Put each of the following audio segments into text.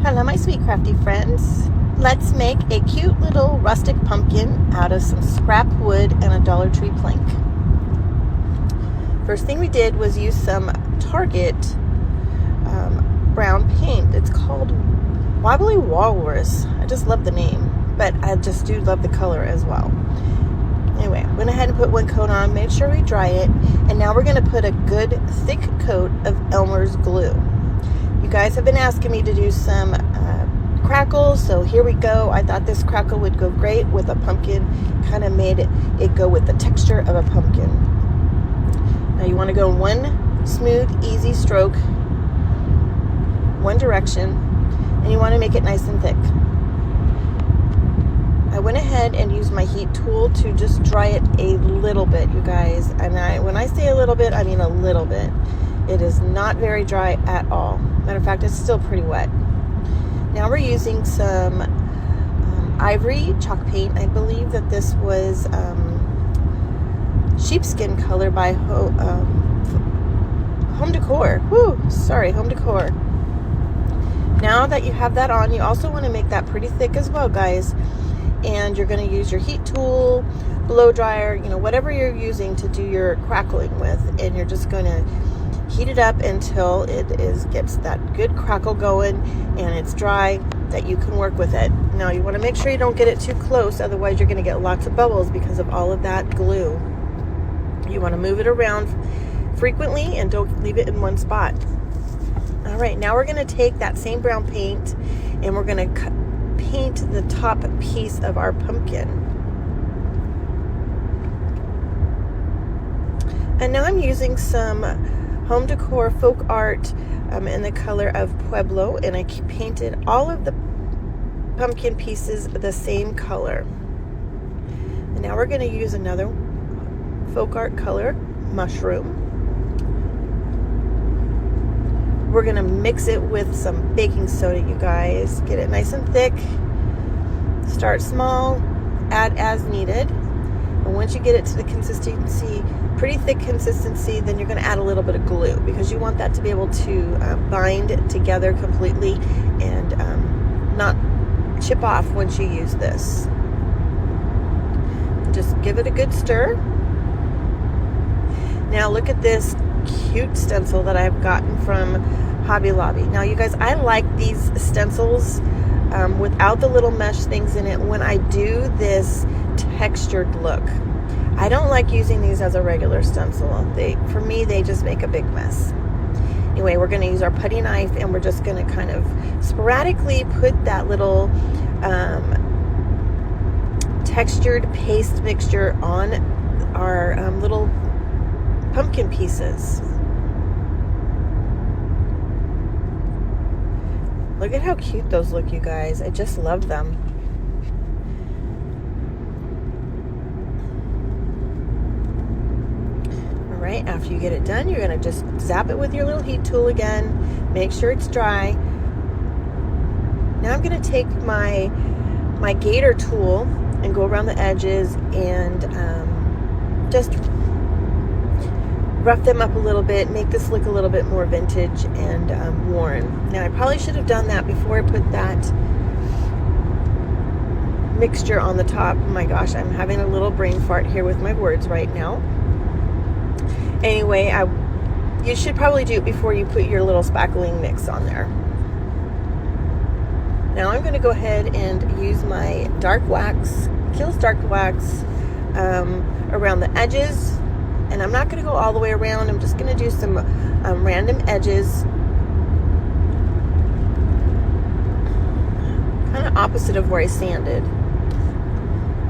Hello, my sweet crafty friends. Let's make a cute little rustic pumpkin out of some scrap wood and a Dollar Tree plank. First thing we did was use some Target brown paint. It's called Wobbly Walrus. I just love the name, but I just do love the color as well. Anyway, went ahead and put one coat on, made sure we dry it, and now we're going to put a good thick coat of Elmer's glue. You guys have been asking me to do some crackles, so here we go. I thought this crackle would go great with a pumpkin, kind of made it go with the texture of a pumpkin. Now you want to go one smooth, easy stroke, one direction, and you want to make it nice and thick. I went ahead and used my heat tool to just dry it a little bit, you guys. And when I say a little bit, I mean a little bit. It is not very dry at all. Matter of fact, it's still pretty wet. Now we're using some ivory chalk paint. I believe that this was sheepskin color by Home Decor. Home Decor. Now that you have that on, you also want to make that pretty thick as well, guys. And you're going to use your heat tool, blow dryer, whatever you're using to do your crackling with, and you're just going to heat it up until it gets that good crackle going and it's dry that you can work with it. Now you want to make sure you don't get it too close, otherwise you're going to get lots of bubbles because of all of that glue. You want to move it around frequently and don't leave it in one spot. All right, now we're going to take that same brown paint and we're going to paint the top piece of our pumpkin. And now I'm using some Home Decor folk art in the color of Pueblo, and I painted all of the pumpkin pieces the same color. And now we're going to use another folk art color, Mushroom. We're going to mix it with some baking soda, you guys. Get it nice and thick. Start small, add as needed. And once you get it to the consistency, pretty thick consistency, then you're going to add a little bit of glue because you want that to be able to bind together completely and not chip off once you use this. Just give it a good stir. Now look at this cute stencil that I've gotten from Hobby Lobby. Now you guys, I like these stencils without the little mesh things in it when I do this textured look. I don't like using these as a regular stencil. For me, they just make a big mess. Anyway, we're going to use our putty knife and we're just going to kind of sporadically put that little textured paste mixture on our little pumpkin pieces. Look at how cute those look, you guys. I just love them. Right, after you get it done, you're going to just zap it with your little heat tool again. Make sure it's dry. Now I'm going to take my gator tool and go around the edges and just rough them up a little bit, make this look a little bit more vintage and worn. Now I probably should have done that before I put that mixture on the top. Oh my gosh, I'm having a little brain fart here with my words right now. Anyway, you should probably do it before you put your little spackling mix on there. Now I'm going to go ahead and use my dark wax, Kiehl's dark wax, around the edges. And I'm not going to go all the way around. I'm just going to do some random edges. Kind of opposite of where I sanded.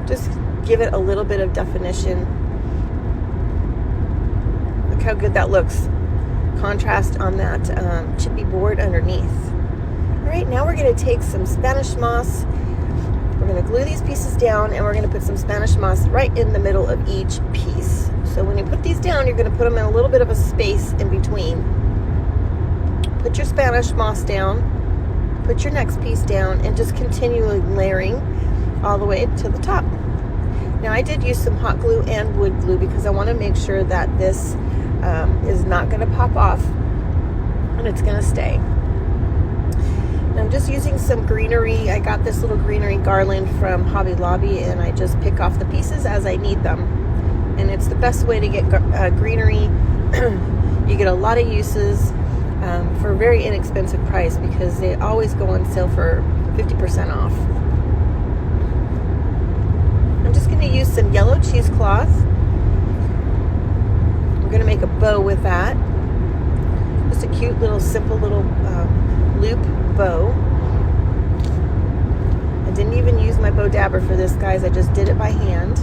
Just give it a little bit of definition. Look how good that looks. Contrast on that chippy board underneath. All right, now we're going to take some Spanish moss. We're going to glue these pieces down and we're going to put some Spanish moss right in the middle of each piece. So when you put these down, you're going to put them in a little bit of a space in between. Put your Spanish moss down, put your next piece down, and just continue layering all the way to the top. Now I did use some hot glue and wood glue because I want to make sure that this is not going to pop off and it's going to stay. And I'm just using some greenery. I got this little greenery garland from Hobby Lobby, and I just pick off the pieces as I need them. And it's the best way to get greenery. You get a lot of uses for a very inexpensive price because they always go on sale for 50% off. I'm just going to use some yellow cheesecloth. We're going to make a bow with that. Just a cute little, simple little loop bow. I didn't even use my bow dabber for this, guys. I just did it by hand.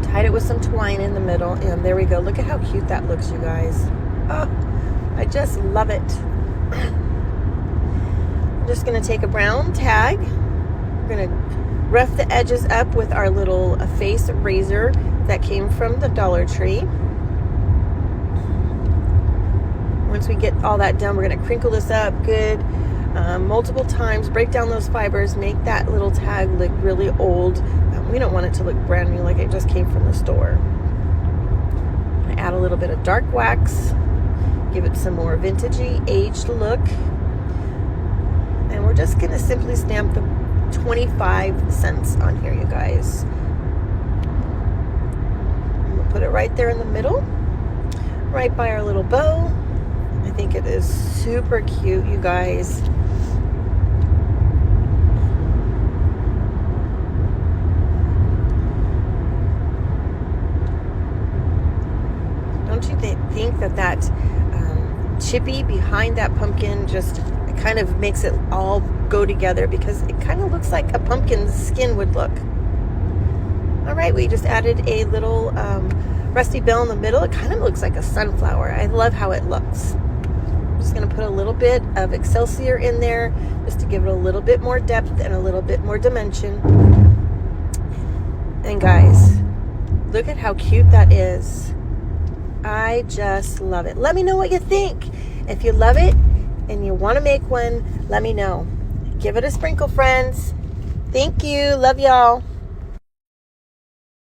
Tied it with some twine in the middle, and there we go. Look at how cute that looks, you guys. Oh, I just love it. I'm just going to take a brown tag. We're going to rough the edges up with our little face razor that came from the Dollar Tree. Once we get all that done, we're going to crinkle this up good multiple times, break down those fibers, make that little tag look really old. We don't want it to look brand new like it just came from the store. I add a little bit of dark wax, give it some more vintagey, aged look. And we're just going to simply stamp the 25 cents on here, you guys. We'll put it right there in the middle, right by our little bow. I think it is super cute, you guys. Don't you think that chippy behind that pumpkin just kind of makes it all go together, because it kind of looks like a pumpkin's skin would look. All right, we just added a little rusty bell in the middle. It kind of looks like a sunflower. I love how it looks. I'm just going to put a little bit of Excelsior in there just to give it a little bit more depth and a little bit more dimension. And guys, look at how cute that is. I just love it. Let me know what you think. If you love it and you want to make one, let me know. Give it a sprinkle, friends. Thank you. Love y'all.